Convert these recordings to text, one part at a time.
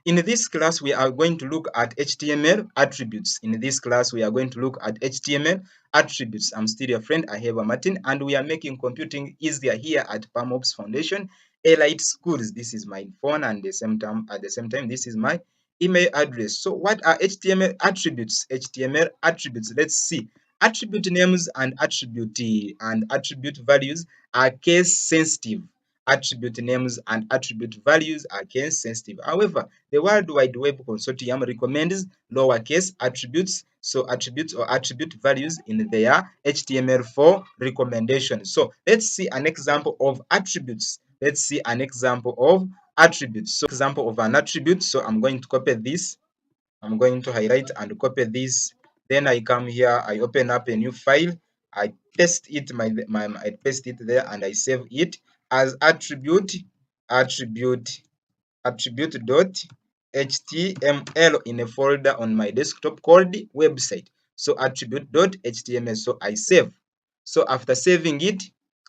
In this class, we are going to look at HTML attributes. In this class, we are going to look at HTML attributes. I'm still your friend Ahebwa Martin, and we are making computing easier here at PalmOps Foundation Elite Schools. This is my phone, and at the same time, this is my email address. So, what are HTML attributes? HTML attributes. Let's see. Attribute names and attribute values are case sensitive. Attribute names and attribute values are case sensitive. However, the World Wide Web Consortium recommends lowercase attributes, so attributes or attribute values in their HTML4 recommendation. So let's see an example of attributes. Let's see an example of attributes. So example of an attribute. So I'm going to copy this. I'm going to highlight and copy this. Then I come here, I open up a new file, I paste it, I paste it there, and I save it as attribute attribute.html in a folder on my desktop called website. So attribute.html. So I save. So after saving it,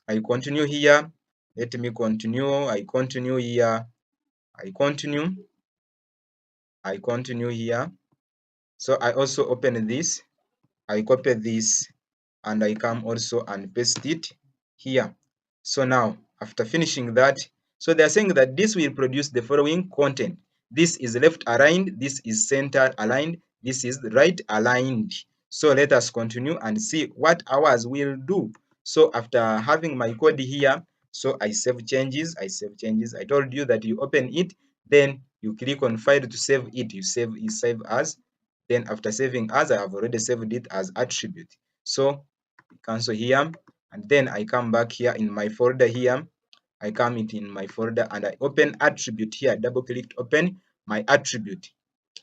I continue here. Let me continue. I continue here. I continue here. So I also open this, I copy this, and I come also and paste it here. So now, after finishing that, so they're saying that this will produce the following content. This is left aligned, this is center aligned, this is right aligned. So let us continue and see what ours will do. So after having my code here, so I save changes. I told you that you open it, then you click on file to save it. You save as. Then after saving as, I have already saved it as attribute. So cancel here, and then I come back here in my folder here. I come in my folder and I open attribute here. Double click to open my attribute.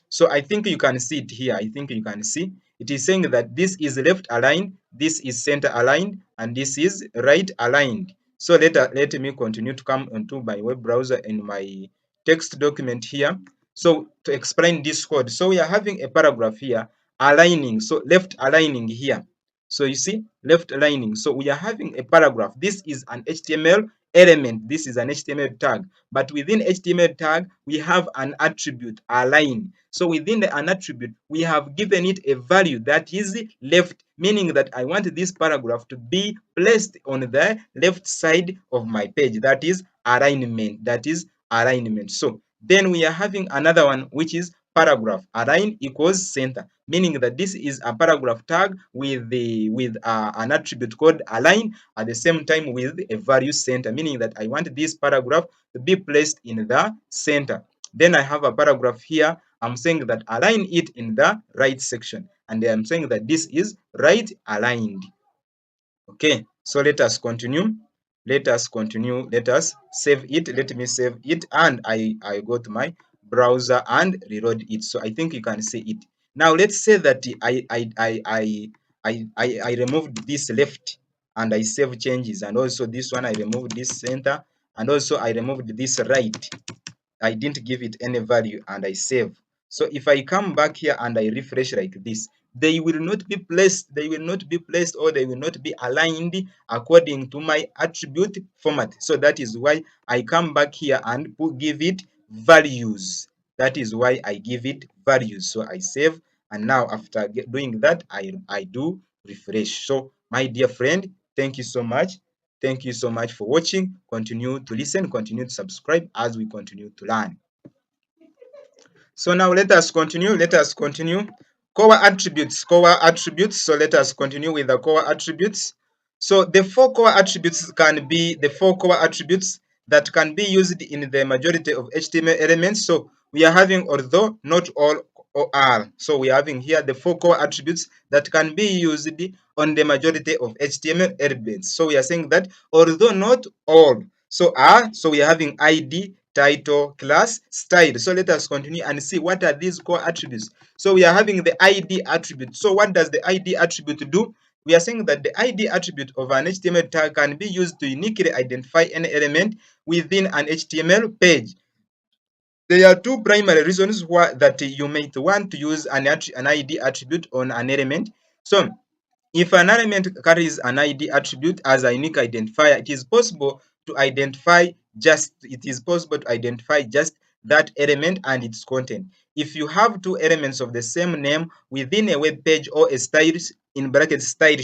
So I think you can see it here. I think you can see it is saying that this is left aligned, this is center aligned, and this is right aligned. So let me continue to come onto my web browser in my text document here. So to explain this code, so we are having a paragraph here aligning, so left aligning here. So you see left aligning. So we are having a paragraph. This is an HTML element. This is an HTML tag. But within HTML tag, we have an attribute align. So within an attribute, we have given it a value that is left, meaning that I want this paragraph to be placed on the left side of my page. That is alignment. That is alignment. So then we are having another one, which is paragraph align equals center, meaning that this is a paragraph tag with an attribute called align at the same time with a value center, meaning that I want this paragraph to be placed in the center. Then I have a paragraph here. I'm saying that align it in the right section, and I'm saying that this is right aligned. Okay, so let us continue. Let us save it. Let me save it, and I go to my browser and reload it. So I think you can see it. Now let's say that I removed this left and I save changes, and also this one I removed this center, and also I removed this right. I didn't give it any value and I save. So if I come back here and I refresh like this, they will not be placed, or they will not be aligned according to my attribute format. So that is why I come back here and give it values. That is why I give it values. So I save, and now after doing that, I do refresh. So my dear friend, thank you so much. Thank you so much for watching. Continue to listen, continue to subscribe as we continue to learn. So now let us continue. Core attributes. So let us continue with the core attributes. So the four core attributes can be the four core attributes that can be used in the majority of HTML elements. So we are having although, not all, or are. So we are having here the four core attributes that can be used on the majority of HTML elements. So we are saying that although not all, so we are having ID, title, class, style. So let us continue and see what are these core attributes. So we are having the ID attribute. So what does the ID attribute do? We are saying that the ID attribute of an HTML tag can be used to uniquely identify any element within an HTML page. There are two primary reasons why that you might want to use an ID attribute on an element. So if an element carries an ID attribute as a unique identifier, it is possible to identify just that element and its content. If you have two elements of the same name within a web page or a style in brackets style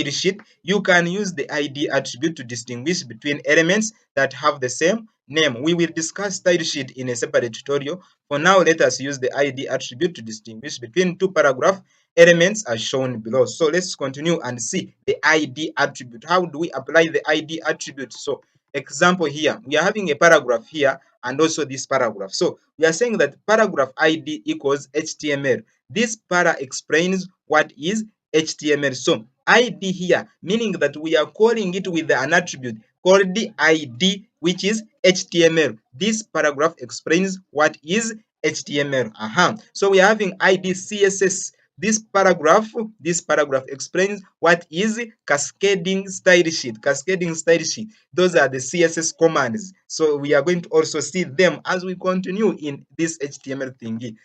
sheet, you can use the ID attribute to distinguish between elements that have the same name. We will discuss style sheet in a separate tutorial. For now, let us use the ID attribute to distinguish between two paragraph elements as shown below. So let's continue and see the ID attribute. How do we apply the ID attribute? So example here, we are having a paragraph here and also this paragraph. So we are saying that paragraph ID equals HTML. This para explains what is HTML. So ID here, meaning that we are calling it with an attribute called the ID, which is HTML. This paragraph explains what is HTML. So we are having ID CSS. This paragraph explains what is cascading style sheet. Cascading style sheet. Those are the CSS commands. So we are going to also see them as we continue in this HTML thingy.